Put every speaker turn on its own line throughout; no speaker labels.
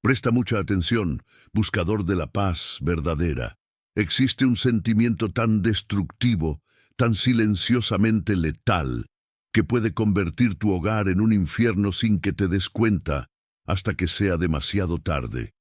Presta mucha atención, buscador de la paz verdadera. Existe un sentimiento tan destructivo, tan silenciosamente letal, que puede convertir tu hogar en un infierno sin que te des cuenta, hasta que sea demasiado tarde.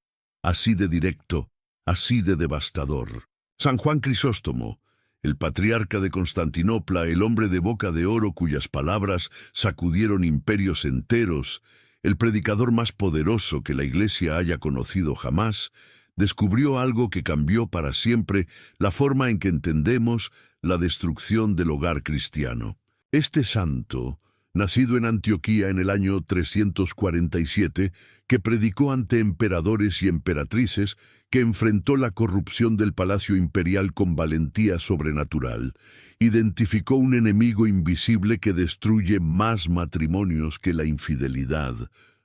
Así de directo, así de devastador. San Juan Crisóstomo, el patriarca de Constantinopla, el hombre de boca de oro cuyas palabras sacudieron imperios enteros, el predicador más poderoso que la Iglesia haya conocido jamás, descubrió algo que cambió para siempre la forma en que entendemos la destrucción del hogar cristiano. Este santo, nacido en Antioquía en el año 347, que predicó ante emperadores y emperatrices, que enfrentó la corrupción del palacio imperial con valentía sobrenatural, identificó un enemigo invisible que destruye más matrimonios que la infidelidad,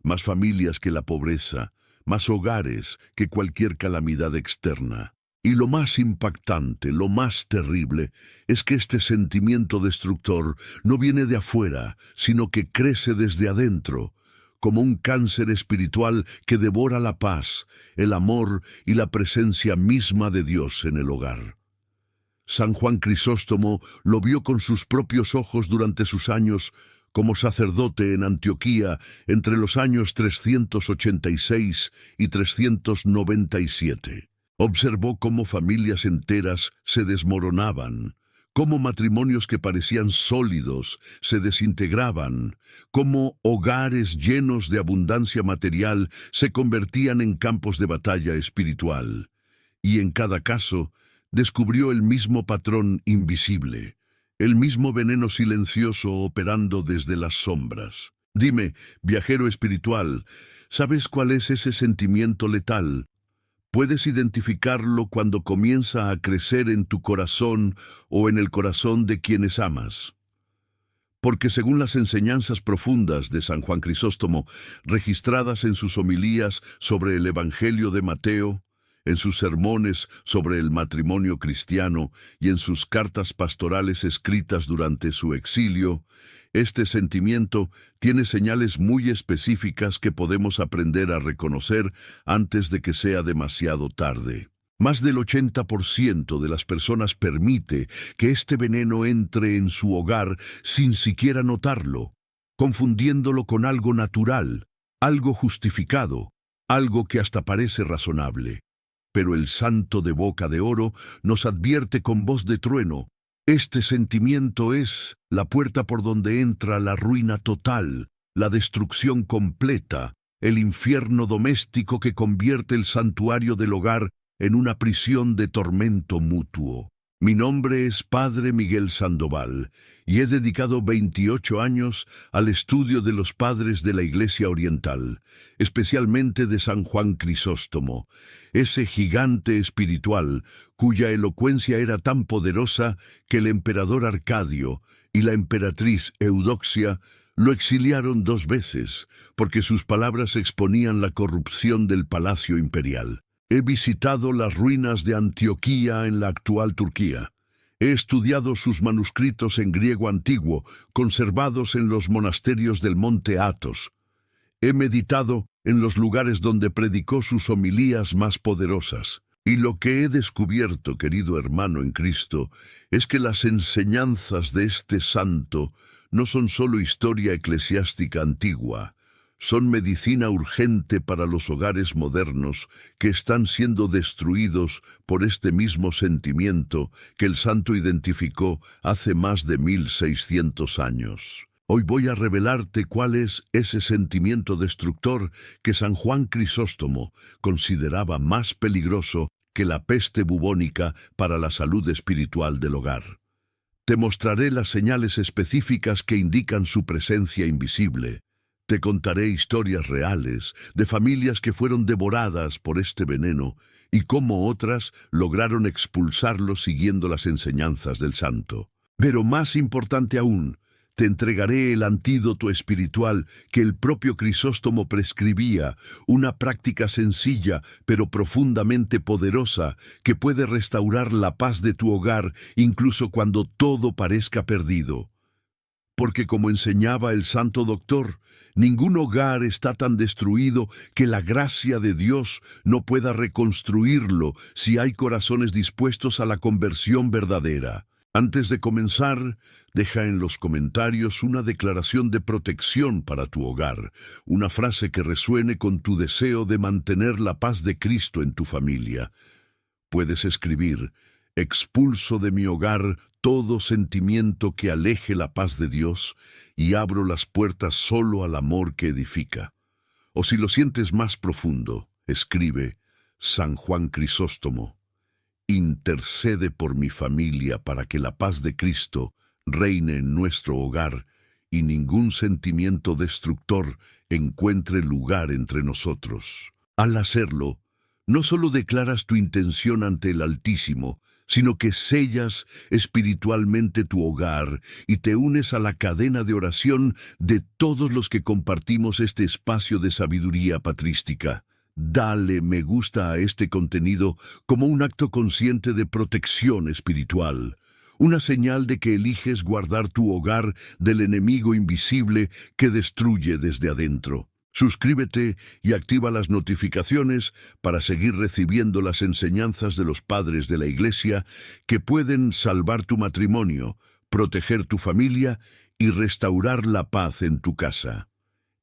más familias que la pobreza, más hogares que cualquier calamidad externa. Y lo más impactante, lo más terrible, es que este sentimiento destructor no viene de afuera, sino que crece desde adentro, como un cáncer espiritual que devora la paz, el amor y la presencia misma de Dios en el hogar. San Juan Crisóstomo lo vio con sus propios ojos durante sus años como sacerdote en Antioquía entre los años 386 y 397. Observó cómo familias enteras se desmoronaban, cómo matrimonios que parecían sólidos se desintegraban, cómo hogares llenos de abundancia material se convertían en campos de batalla espiritual. Y en cada caso, descubrió el mismo patrón invisible, el mismo veneno silencioso operando desde las sombras. Dime, viajero espiritual, ¿sabes cuál es ese sentimiento letal? ¿Puedes identificarlo cuando comienza a crecer en tu corazón o en el corazón de quienes amas? Porque según las enseñanzas profundas de San Juan Crisóstomo, registradas en sus homilías sobre el Evangelio de Mateo, en sus sermones sobre el matrimonio cristiano y en sus cartas pastorales escritas durante su exilio, este sentimiento tiene señales muy específicas que podemos aprender a reconocer antes de que sea demasiado tarde. Más del 80% de las personas permite que este veneno entre en su hogar sin siquiera notarlo, confundiéndolo con algo natural, algo justificado, algo que hasta parece razonable. Pero el santo de boca de oro nos advierte con voz de trueno: este sentimiento es la puerta por donde entra la ruina total, la destrucción completa, el infierno doméstico que convierte el santuario del hogar en una prisión de tormento mutuo. Mi nombre es Padre Miguel Sandoval y he dedicado 28 años al estudio de los padres de la Iglesia Oriental, especialmente de San Juan Crisóstomo, ese gigante espiritual cuya elocuencia era tan poderosa que el emperador Arcadio y la emperatriz Eudoxia lo exiliaron 2 veces, porque sus palabras exponían la corrupción del palacio imperial. He visitado las ruinas de Antioquía en la actual Turquía. He estudiado sus manuscritos en griego antiguo, conservados en los monasterios del monte Athos. He meditado en los lugares donde predicó sus homilías más poderosas. Y lo que he descubierto, querido hermano en Cristo, es que las enseñanzas de este santo no son solo historia eclesiástica antigua, son medicina urgente para los hogares modernos que están siendo destruidos por este mismo sentimiento que el santo identificó hace más de 1600 años. Hoy voy a revelarte cuál es ese sentimiento destructor que San Juan Crisóstomo consideraba más peligroso que la peste bubónica para la salud espiritual del hogar. Te mostraré las señales específicas que indican su presencia invisible. Te contaré historias reales de familias que fueron devoradas por este veneno y cómo otras lograron expulsarlo siguiendo las enseñanzas del santo. Pero más importante aún, te entregaré el antídoto espiritual que el propio Crisóstomo prescribía, una práctica sencilla pero profundamente poderosa que puede restaurar la paz de tu hogar incluso cuando todo parezca perdido. Porque como enseñaba el Santo Doctor, ningún hogar está tan destruido que la gracia de Dios no pueda reconstruirlo si hay corazones dispuestos a la conversión verdadera. Antes de comenzar, deja en los comentarios una declaración de protección para tu hogar, una frase que resuene con tu deseo de mantener la paz de Cristo en tu familia. Puedes escribir: expulso de mi hogar todo sentimiento que aleje la paz de Dios y abro las puertas solo al amor que edifica. O si lo sientes más profundo, escribe: San Juan Crisóstomo, intercede por mi familia para que la paz de Cristo reine en nuestro hogar y ningún sentimiento destructor encuentre lugar entre nosotros. Al hacerlo, no solo declaras tu intención ante el Altísimo, sino que sellas espiritualmente tu hogar y te unes a la cadena de oración de todos los que compartimos este espacio de sabiduría patrística. Dale me gusta a este contenido como un acto consciente de protección espiritual, una señal de que eliges guardar tu hogar del enemigo invisible que destruye desde adentro. Suscríbete y activa las notificaciones para seguir recibiendo las enseñanzas de los padres de la Iglesia que pueden salvar tu matrimonio, proteger tu familia y restaurar la paz en tu casa.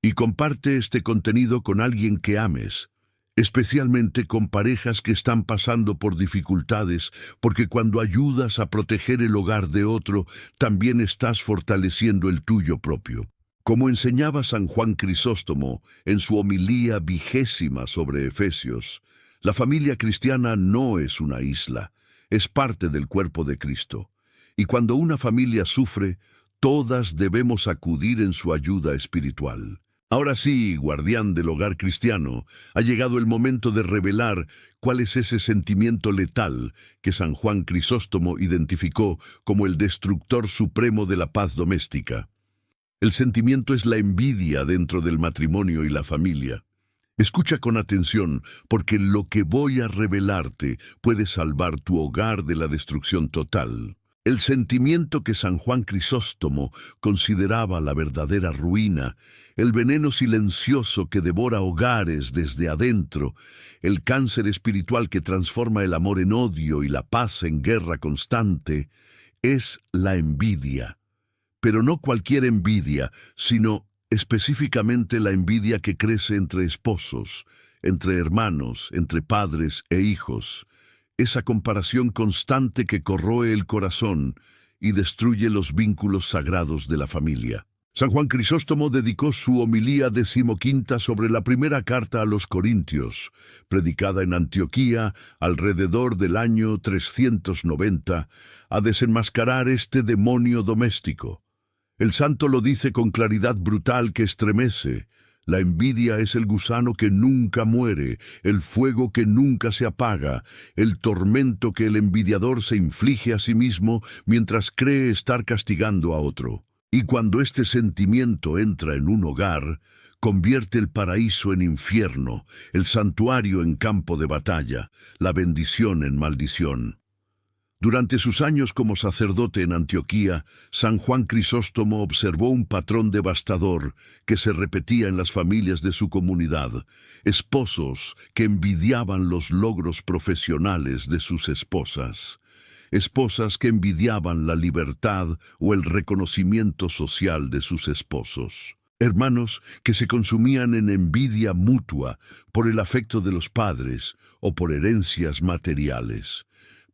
Y comparte este contenido con alguien que ames, especialmente con parejas que están pasando por dificultades, porque cuando ayudas a proteger el hogar de otro, también estás fortaleciendo el tuyo propio. Como enseñaba San Juan Crisóstomo en su homilía 20 sobre Efesios, la familia cristiana no es una isla, es parte del cuerpo de Cristo. Y cuando una familia sufre, todas debemos acudir en su ayuda espiritual. Ahora sí, guardián del hogar cristiano, ha llegado el momento de revelar cuál es ese sentimiento letal que San Juan Crisóstomo identificó como el destructor supremo de la paz doméstica. El sentimiento es la envidia dentro del matrimonio y la familia. Escucha con atención, porque lo que voy a revelarte puede salvar tu hogar de la destrucción total. El sentimiento que San Juan Crisóstomo consideraba la verdadera ruina, el veneno silencioso que devora hogares desde adentro, el cáncer espiritual que transforma el amor en odio y la paz en guerra constante, es la envidia. Pero no cualquier envidia, sino específicamente la envidia que crece entre esposos, entre hermanos, entre padres e hijos. Esa comparación constante que corroe el corazón y destruye los vínculos sagrados de la familia. San Juan Crisóstomo dedicó su homilía 15 sobre la primera carta a los Corintios, predicada en Antioquía alrededor del año 390, a desenmascarar este demonio doméstico. El santo lo dice con claridad brutal que estremece: la envidia es el gusano que nunca muere, el fuego que nunca se apaga, el tormento que el envidiador se inflige a sí mismo mientras cree estar castigando a otro. Y cuando este sentimiento entra en un hogar, convierte el paraíso en infierno, el santuario en campo de batalla, la bendición en maldición. Durante sus años como sacerdote en Antioquía, San Juan Crisóstomo observó un patrón devastador que se repetía en las familias de su comunidad: esposos que envidiaban los logros profesionales de sus esposas, esposas que envidiaban la libertad o el reconocimiento social de sus esposos, hermanos que se consumían en envidia mutua por el afecto de los padres o por herencias materiales,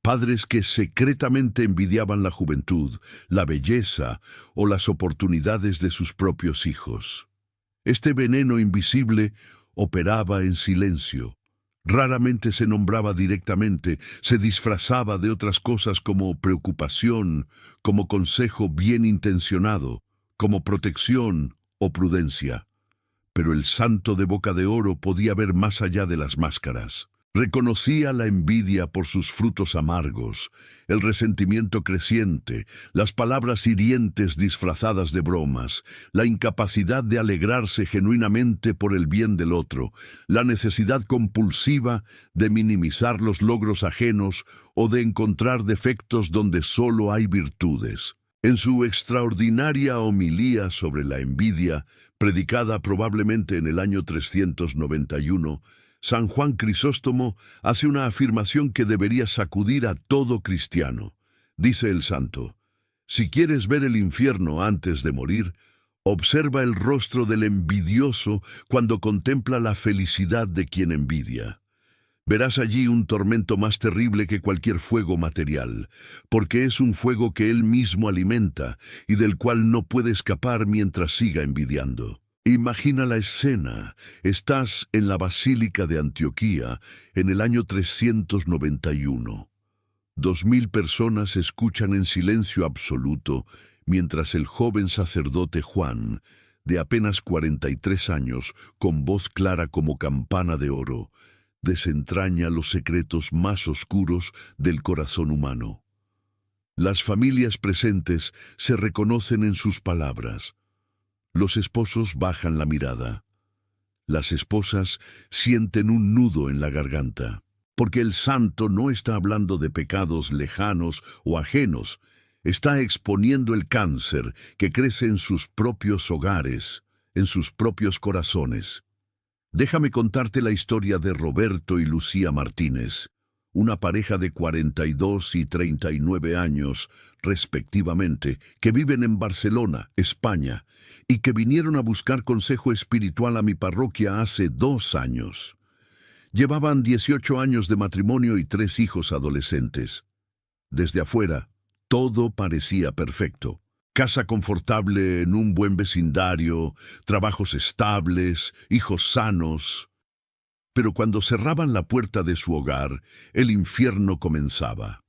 padres que secretamente envidiaban la juventud, la belleza o las oportunidades de sus propios hijos. Este veneno invisible operaba en silencio. Raramente se nombraba directamente, se disfrazaba de otras cosas como preocupación, como consejo bien intencionado, como protección o prudencia. Pero el santo de boca de oro podía ver más allá de las máscaras. Reconocía la envidia por sus frutos amargos, el resentimiento creciente, las palabras hirientes disfrazadas de bromas, la incapacidad de alegrarse genuinamente por el bien del otro, la necesidad compulsiva de minimizar los logros ajenos o de encontrar defectos donde solo hay virtudes. En su extraordinaria homilía sobre la envidia, predicada probablemente en el año 391, San Juan Crisóstomo hace una afirmación que debería sacudir a todo cristiano. Dice el santo: si quieres ver el infierno antes de morir, observa el rostro del envidioso cuando contempla la felicidad de quien envidia. Verás allí un tormento más terrible que cualquier fuego material, porque es un fuego que él mismo alimenta y del cual no puede escapar mientras siga envidiando. Imagina la escena. Estás en la Basílica de Antioquía en el año 391. 2000 personas escuchan en silencio absoluto mientras el joven sacerdote Juan, de apenas 43 años, con voz clara como campana de oro, desentraña los secretos más oscuros del corazón humano. Las familias presentes se reconocen en sus palabras. Los esposos bajan la mirada. Las esposas sienten un nudo en la garganta, porque el santo no está hablando de pecados lejanos o ajenos, está exponiendo el cáncer que crece en sus propios hogares, en sus propios corazones. Déjame contarte la historia de Roberto y Lucía Martínez, una pareja de 42 y 39 años, respectivamente, que viven en Barcelona, España, y que vinieron a buscar consejo espiritual a mi parroquia hace 2 años. Llevaban 18 años de matrimonio y 3 hijos adolescentes. Desde afuera, todo parecía perfecto. Casa confortable en un buen vecindario, trabajos estables, hijos sanos. Pero cuando cerraban la puerta de su hogar, el infierno comenzaba.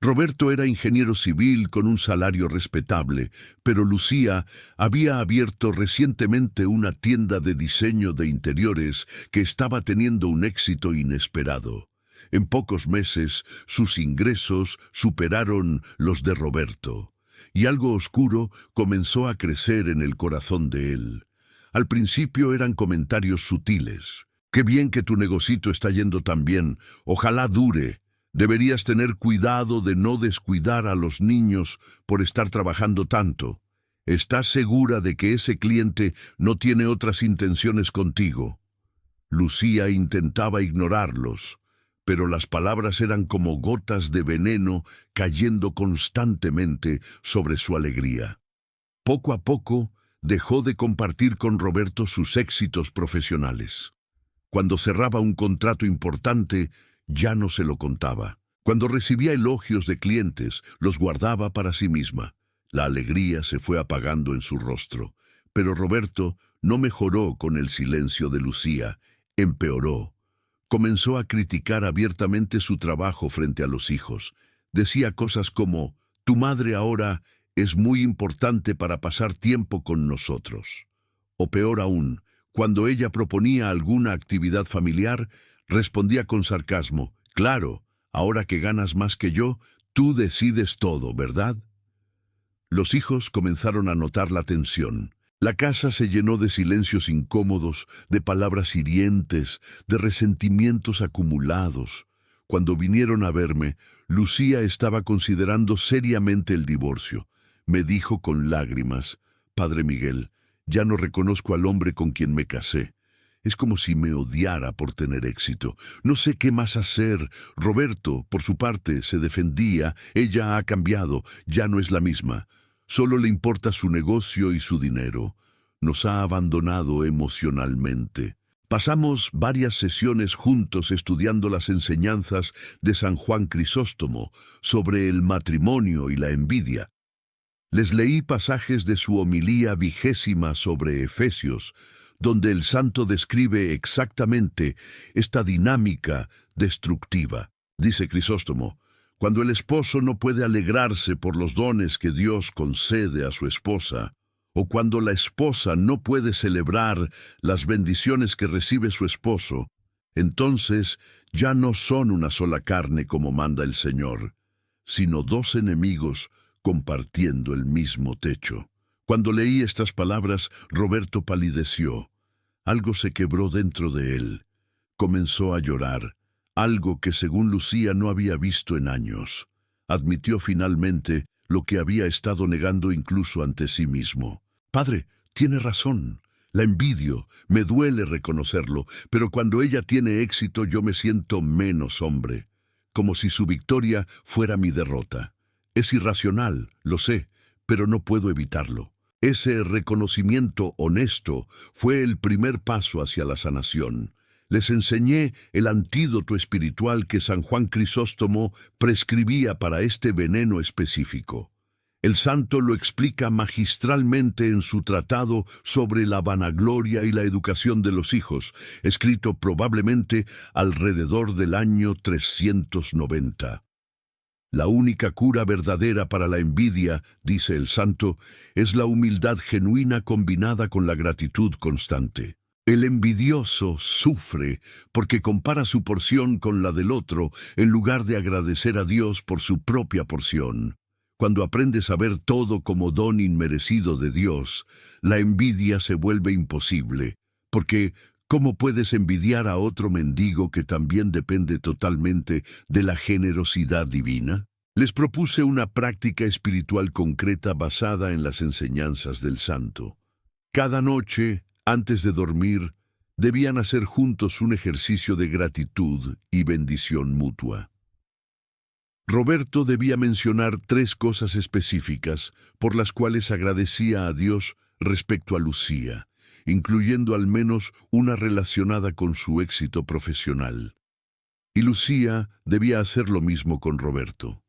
Roberto era ingeniero civil con un salario respetable, pero Lucía había abierto recientemente una tienda de diseño de interiores que estaba teniendo un éxito inesperado. En pocos meses, sus ingresos superaron los de Roberto, y algo oscuro comenzó a crecer en el corazón de él. Al principio eran comentarios sutiles. «Qué bien que tu negocito está yendo tan bien, ojalá dure. Deberías tener cuidado de no descuidar a los niños por estar trabajando tanto. ¿Estás segura de que ese cliente no tiene otras intenciones contigo?» Lucía intentaba ignorarlos, pero las palabras eran como gotas de veneno cayendo constantemente sobre su alegría. Poco a poco dejó de compartir con Roberto sus éxitos profesionales. Cuando cerraba un contrato importante, ya no se lo contaba. Cuando recibía elogios de clientes, los guardaba para sí misma. La alegría se fue apagando en su rostro, pero Roberto no mejoró con el silencio de Lucía, empeoró. Comenzó a criticar abiertamente su trabajo frente a los hijos. Decía cosas como: «Tu madre ahora es muy importante para pasar tiempo con nosotros». O peor aún, cuando ella proponía alguna actividad familiar, respondía con sarcasmo: «Claro, ahora que ganas más que yo, tú decides todo, ¿verdad?». Los hijos comenzaron a notar la tensión. La casa se llenó de silencios incómodos, de palabras hirientes, de resentimientos acumulados. Cuando vinieron a verme, Lucía estaba considerando seriamente el divorcio. Me dijo con lágrimas: «Padre Miguel, ya no reconozco al hombre con quien me casé. Es como si me odiara por tener éxito. No sé qué más hacer». Roberto, por su parte, se defendía: «Ella ha cambiado, ya no es la misma. Solo le importa su negocio y su dinero. Nos ha abandonado emocionalmente». Pasamos varias sesiones juntos estudiando las enseñanzas de San Juan Crisóstomo sobre el matrimonio y la envidia. Les leí pasajes de su homilía 20 sobre Efesios, donde el santo describe exactamente esta dinámica destructiva. Dice Crisóstomo: «Cuando el esposo no puede alegrarse por los dones que Dios concede a su esposa, o cuando la esposa no puede celebrar las bendiciones que recibe su esposo, entonces ya no son una sola carne como manda el Señor, sino 2 enemigos compartiendo el mismo techo». Cuando leí estas palabras, Roberto palideció. Algo se quebró dentro de él. Comenzó a llorar, algo que según Lucía no había visto en años. Admitió finalmente: lo que había estado negando incluso ante sí mismo. Padre, tiene razón. La envidio, me duele reconocerlo, pero cuando ella tiene éxito yo me siento menos hombre, como si su victoria fuera mi derrota. Es irracional, lo sé, pero no puedo evitarlo. Ese reconocimiento honesto fue el primer paso hacia la sanación. Les enseñé el antídoto espiritual que San Juan Crisóstomo prescribía para este veneno específico. El santo lo explica magistralmente en su tratado sobre la vanagloria y la educación de los hijos, escrito probablemente alrededor del año 390. La única cura verdadera para la envidia, dice el santo, es la humildad genuina combinada con la gratitud constante. El envidioso sufre porque compara su porción con la del otro en lugar de agradecer a Dios por su propia porción. Cuando aprendes a ver todo como don inmerecido de Dios, la envidia se vuelve imposible, porque ¿cómo puedes envidiar a otro mendigo que también depende totalmente de la generosidad divina? Les propuse una práctica espiritual concreta basada en las enseñanzas del santo. Cada noche, antes de dormir, debían hacer juntos un ejercicio de gratitud y bendición mutua. Roberto debía mencionar 3 cosas específicas por las cuales agradecía a Dios respecto a Lucía, incluyendo al menos una relacionada con su éxito profesional. Y Lucía debía hacer lo mismo con Roberto.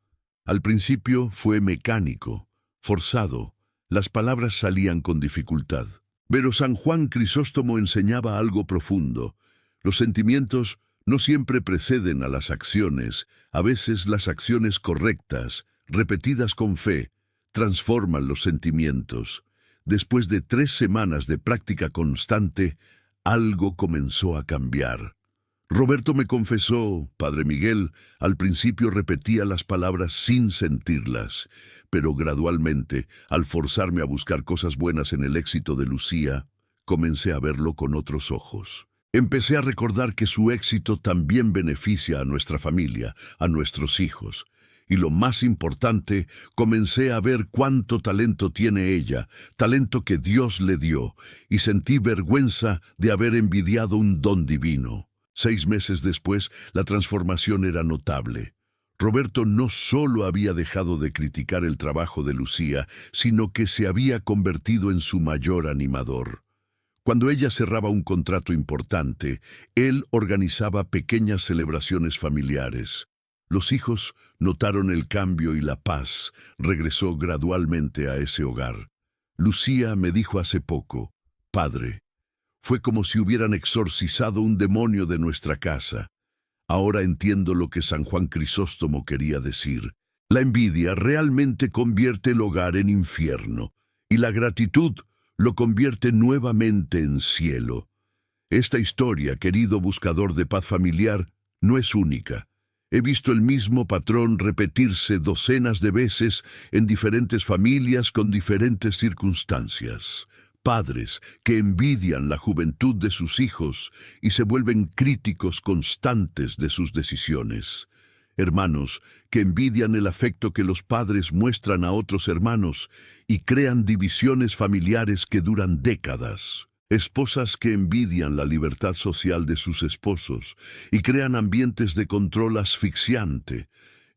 Al principio fue mecánico, forzado, las palabras salían con dificultad. Pero San Juan Crisóstomo enseñaba algo profundo. Los sentimientos no siempre preceden a las acciones. A veces las acciones correctas, repetidas con fe, transforman los sentimientos. Después de 3 semanas de práctica constante, algo comenzó a cambiar. Roberto me confesó, Padre Miguel, al principio repetía las palabras sin sentirlas, pero gradualmente, al forzarme a buscar cosas buenas en el éxito de Lucía, comencé a verlo con otros ojos. Empecé a recordar que su éxito también beneficia a nuestra familia, a nuestros hijos. Y lo más importante, comencé a ver cuánto talento tiene ella, talento que Dios le dio, y sentí vergüenza de haber envidiado un don divino. 6 meses después, la transformación era notable. Roberto no solo había dejado de criticar el trabajo de Lucía, sino que se había convertido en su mayor animador. Cuando ella cerraba un contrato importante, él organizaba pequeñas celebraciones familiares. Los hijos notaron el cambio y la paz regresó gradualmente a ese hogar. Lucía me dijo hace poco, «Padre, fue como si hubieran exorcizado un demonio de nuestra casa. Ahora entiendo lo que San Juan Crisóstomo quería decir. La envidia realmente convierte el hogar en infierno, y la gratitud lo convierte nuevamente en cielo. Esta historia, querido buscador de paz familiar, no es única. He visto el mismo patrón repetirse docenas de veces en diferentes familias con diferentes circunstancias. Padres que envidian la juventud de sus hijos y se vuelven críticos constantes de sus decisiones. Hermanos que envidian el afecto que los padres muestran a otros hermanos y crean divisiones familiares que duran décadas. Esposas que envidian la libertad social de sus esposos y crean ambientes de control asfixiante.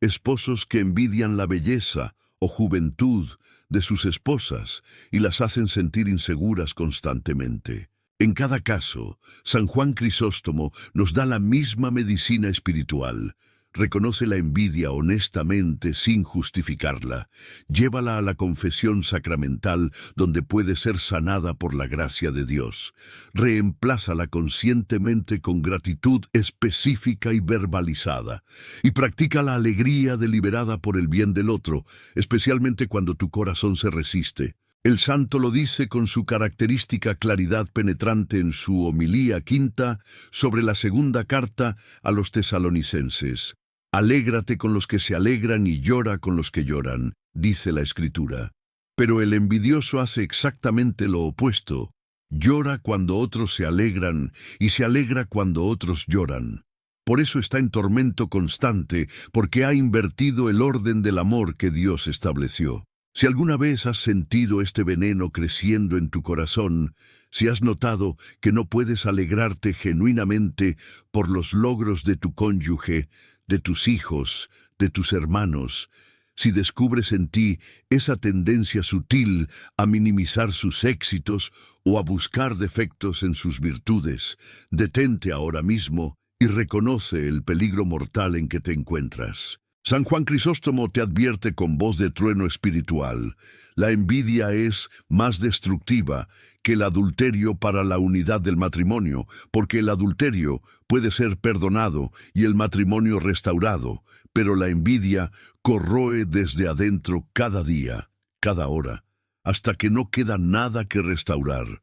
Esposos que envidian la belleza o juventud de sus esposas y las hacen sentir inseguras constantemente. En cada caso, San Juan Crisóstomo nos da la misma medicina espiritual. Reconoce la envidia honestamente sin justificarla. Llévala a la confesión sacramental donde puede ser sanada por la gracia de Dios. Reemplázala conscientemente con gratitud específica y verbalizada. Y practica la alegría deliberada por el bien del otro, especialmente cuando tu corazón se resiste. El santo lo dice con su característica claridad penetrante en su homilía quinta sobre la segunda carta a los tesalonicenses. Alégrate con los que se alegran y llora con los que lloran, dice la Escritura. Pero el envidioso hace exactamente lo opuesto. Llora cuando otros se alegran y se alegra cuando otros lloran. Por eso está en tormento constante, porque ha invertido el orden del amor que Dios estableció. Si alguna vez has sentido este veneno creciendo en tu corazón, si has notado que no puedes alegrarte genuinamente por los logros de tu cónyuge, de tus hijos, de tus hermanos, si descubres en ti esa tendencia sutil a minimizar sus éxitos o a buscar defectos en sus virtudes, detente ahora mismo y reconoce el peligro mortal en que te encuentras. San Juan Crisóstomo te advierte con voz de trueno espiritual: la envidia es más destructiva que el adulterio para la unidad del matrimonio, porque el adulterio puede ser perdonado y el matrimonio restaurado, pero la envidia corroe desde adentro cada día, cada hora, hasta que no queda nada que restaurar.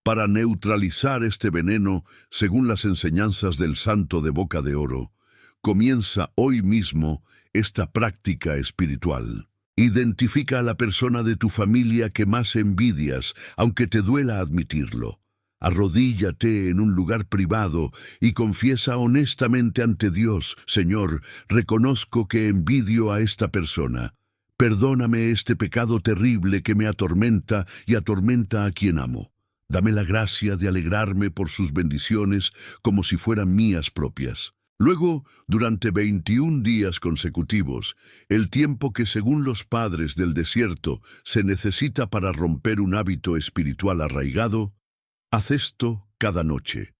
Para neutralizar este veneno, según las enseñanzas del Santo de Boca de Oro, comienza hoy mismo esta práctica espiritual. Identifica a la persona de tu familia que más envidias, aunque te duela admitirlo. Arrodíllate en un lugar privado y confiesa honestamente ante Dios: Señor, reconozco que envidio a esta persona. Perdóname este pecado terrible que me atormenta y atormenta a quien amo. Dame la gracia de alegrarme por sus bendiciones como si fueran mías propias. Luego, durante 21 días consecutivos, el tiempo que según los padres del desierto se necesita para romper un hábito espiritual arraigado, haz esto cada noche.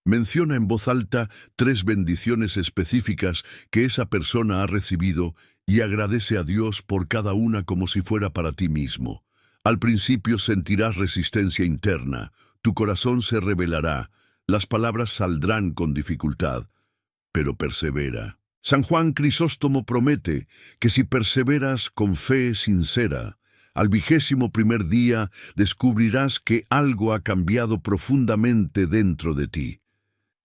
Menciona en voz alta 3 bendiciones específicas que esa persona ha recibido y agradece a Dios por cada una como si fuera para ti mismo. Al principio sentirás resistencia interna, tu corazón se rebelará, las palabras saldrán con dificultad, pero persevera. San Juan Crisóstomo promete que si perseveras con fe sincera, al 21º día descubrirás que algo ha cambiado profundamente dentro de ti.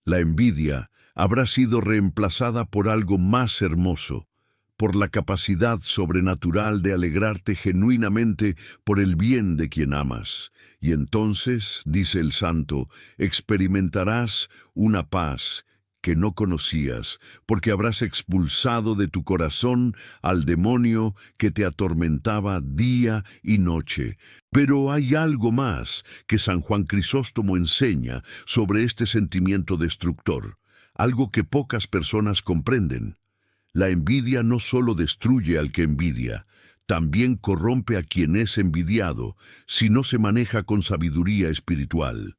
La envidia habrá sido reemplazada por algo más hermoso, por la capacidad sobrenatural de alegrarte genuinamente por el bien de quien amas. Y entonces, dice el santo, experimentarás una paz que no conocías, porque habrás expulsado de tu corazón al demonio que te atormentaba día y noche. Pero hay algo más que San Juan Crisóstomo enseña sobre este sentimiento destructor, algo que pocas personas comprenden. La envidia no solo destruye al que envidia, también corrompe a quien es envidiado si no se maneja con sabiduría espiritual.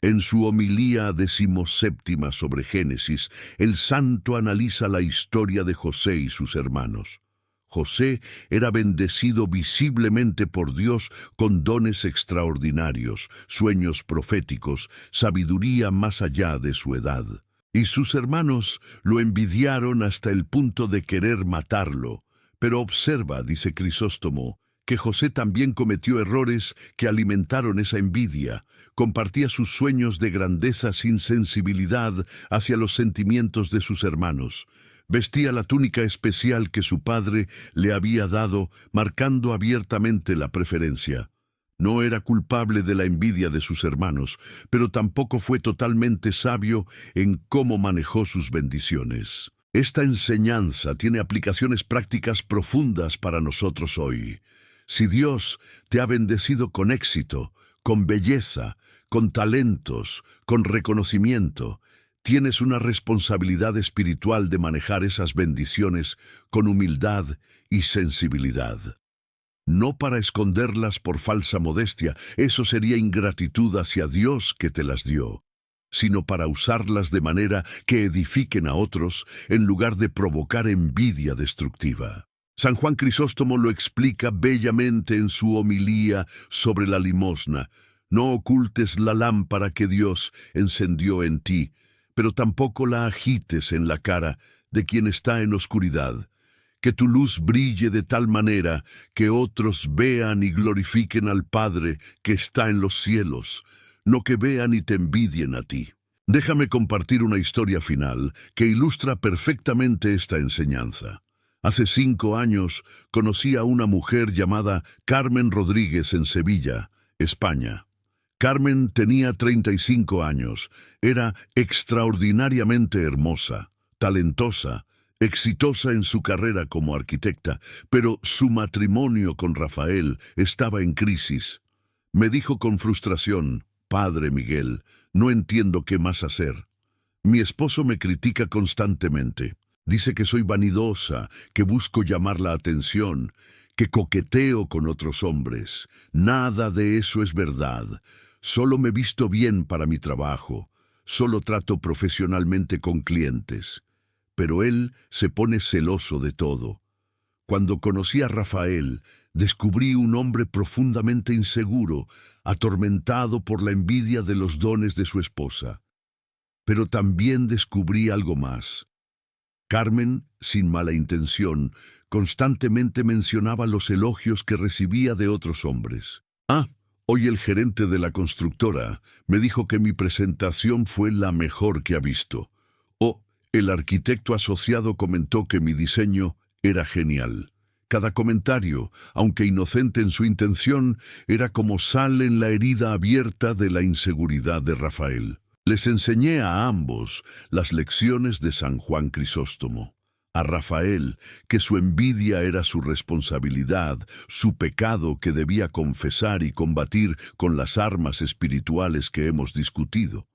En su homilía 17ª sobre Génesis, el santo analiza la historia de José y sus hermanos. José era bendecido visiblemente por Dios con dones extraordinarios, sueños proféticos, sabiduría más allá de su edad. Y sus hermanos lo envidiaron hasta el punto de querer matarlo. Pero observa, dice Crisóstomo, que José también cometió errores que alimentaron esa envidia. Compartía sus sueños de grandeza sin sensibilidad hacia los sentimientos de sus hermanos. Vestía la túnica especial que su padre le había dado, marcando abiertamente la preferencia. No era culpable de la envidia de sus hermanos, pero tampoco fue totalmente sabio en cómo manejó sus bendiciones. Esta enseñanza tiene aplicaciones prácticas profundas para nosotros hoy. Si Dios te ha bendecido con éxito, con belleza, con talentos, con reconocimiento, tienes una responsabilidad espiritual de manejar esas bendiciones con humildad y sensibilidad. No para esconderlas por falsa modestia, eso sería ingratitud hacia Dios que te las dio, sino para usarlas de manera que edifiquen a otros en lugar de provocar envidia destructiva. San Juan Crisóstomo lo explica bellamente en su homilía sobre la limosna. No ocultes la lámpara que Dios encendió en ti, pero tampoco la agites en la cara de quien está en oscuridad. Que tu luz brille de tal manera que otros vean y glorifiquen al Padre que está en los cielos, no que vean y te envidien a ti. Déjame compartir una historia final que ilustra perfectamente esta enseñanza. Hace 5 años conocí a una mujer llamada Carmen Rodríguez en Sevilla, España. Carmen tenía 35 años. Era extraordinariamente hermosa, talentosa, exitosa en su carrera como arquitecta, pero su matrimonio con Rafael estaba en crisis. Me dijo con frustración: «Padre Miguel, no entiendo qué más hacer. Mi esposo me critica constantemente. Dice que soy vanidosa, que busco llamar la atención, que coqueteo con otros hombres. Nada de eso es verdad. Solo me visto bien para mi trabajo. Solo trato profesionalmente con clientes». Pero él se pone celoso de todo. Cuando conocí a Rafael, descubrí un hombre profundamente inseguro, atormentado por la envidia de los dones de su esposa. Pero también descubrí algo más. Carmen, sin mala intención, constantemente mencionaba los elogios que recibía de otros hombres. Hoy el gerente de la constructora me dijo que mi presentación fue la mejor que ha visto. El arquitecto asociado comentó que mi diseño era genial. Cada comentario, aunque inocente en su intención, era como sal en la herida abierta de la inseguridad de Rafael. Les enseñé a ambos las lecciones de San Juan Crisóstomo. A Rafael, que su envidia era su responsabilidad, su pecado que debía confesar y combatir con las armas espirituales que hemos discutido.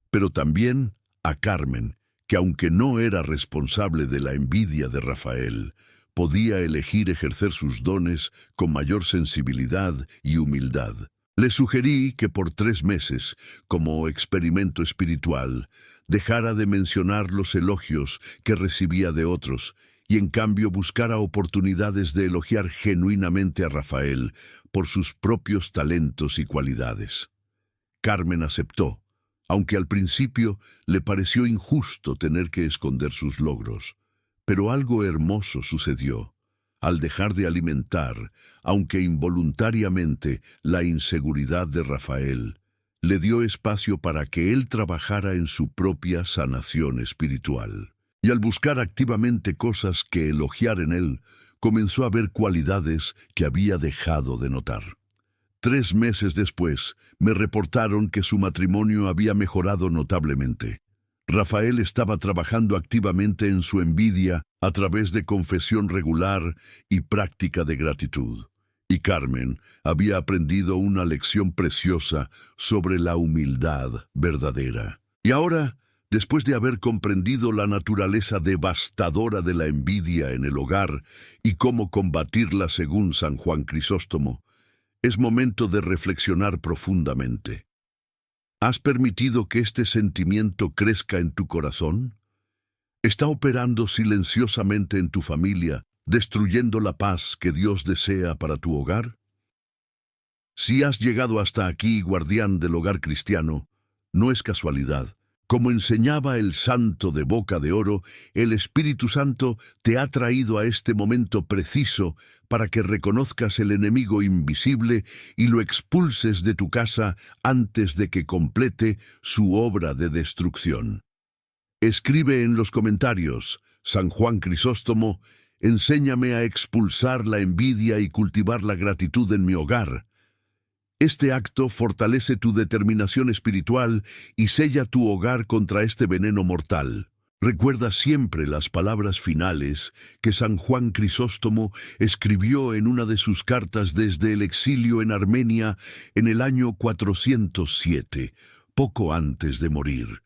Pero también a Carmen, que aunque no era responsable de la envidia de Rafael, podía elegir ejercer sus dones con mayor sensibilidad y humildad. Le sugerí que por 3 meses, como experimento espiritual, dejara de mencionar los elogios que recibía de otros y en cambio buscara oportunidades de elogiar genuinamente a Rafael por sus propios talentos y cualidades. Carmen aceptó, aunque al principio le pareció injusto tener que esconder sus logros. Pero algo hermoso sucedió. Al dejar de alimentar, aunque involuntariamente, la inseguridad de Rafael, le dio espacio para que él trabajara en su propia sanación espiritual. Y al buscar activamente cosas que elogiar en él, comenzó a ver cualidades que había dejado de notar. 3 meses después, me reportaron que su matrimonio había mejorado notablemente. Rafael estaba trabajando activamente en su envidia a través de confesión regular y práctica de gratitud. Y Carmen había aprendido una lección preciosa sobre la humildad verdadera. Y ahora, después de haber comprendido la naturaleza devastadora de la envidia en el hogar y cómo combatirla según San Juan Crisóstomo, es momento de reflexionar profundamente. ¿Has permitido que este sentimiento crezca en tu corazón? ¿Está operando silenciosamente en tu familia, destruyendo la paz que Dios desea para tu hogar? Si has llegado hasta aquí, guardián del hogar cristiano, no es casualidad. Como enseñaba el santo de boca de oro, el Espíritu Santo te ha traído a este momento preciso para que reconozcas el enemigo invisible y lo expulses de tu casa antes de que complete su obra de destrucción. Escribe en los comentarios: San Juan Crisóstomo, enséñame a expulsar la envidia y cultivar la gratitud en mi hogar. Este acto fortalece tu determinación espiritual y sella tu hogar contra este veneno mortal. Recuerda siempre las palabras finales que San Juan Crisóstomo escribió en una de sus cartas desde el exilio en Armenia en el año 407, poco antes de morir.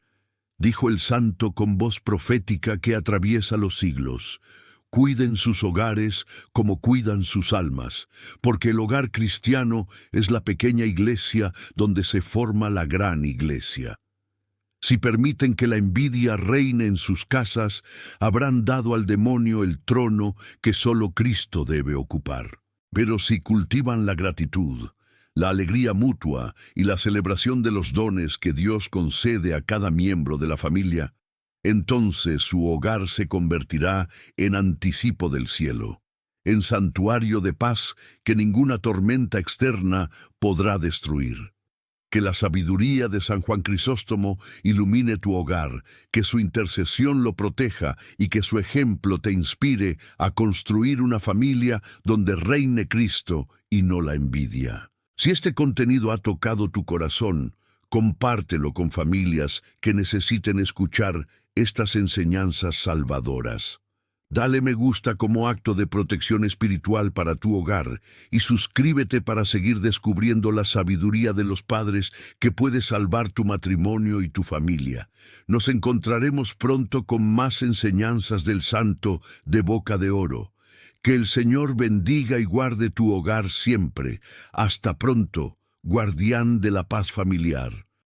Dijo el santo con voz profética que atraviesa los siglos: cuiden sus hogares como cuidan sus almas, porque el hogar cristiano es la pequeña iglesia donde se forma la gran iglesia. Si permiten que la envidia reine en sus casas, habrán dado al demonio el trono que solo Cristo debe ocupar. Pero si cultivan la gratitud, la alegría mutua y la celebración de los dones que Dios concede a cada miembro de la familia, entonces su hogar se convertirá en anticipo del cielo, en santuario de paz que ninguna tormenta externa podrá destruir. Que la sabiduría de San Juan Crisóstomo ilumine tu hogar, que su intercesión lo proteja y que su ejemplo te inspire a construir una familia donde reine Cristo y no la envidia. Si este contenido ha tocado tu corazón, compártelo con familias que necesiten escuchar estas enseñanzas salvadoras. Dale me gusta como acto de protección espiritual para tu hogar y suscríbete para seguir descubriendo la sabiduría de los padres que puede salvar tu matrimonio y tu familia. Nos encontraremos pronto con más enseñanzas del Santo de Boca de Oro. Que el Señor bendiga y guarde tu hogar siempre. Hasta pronto, guardián de la paz familiar.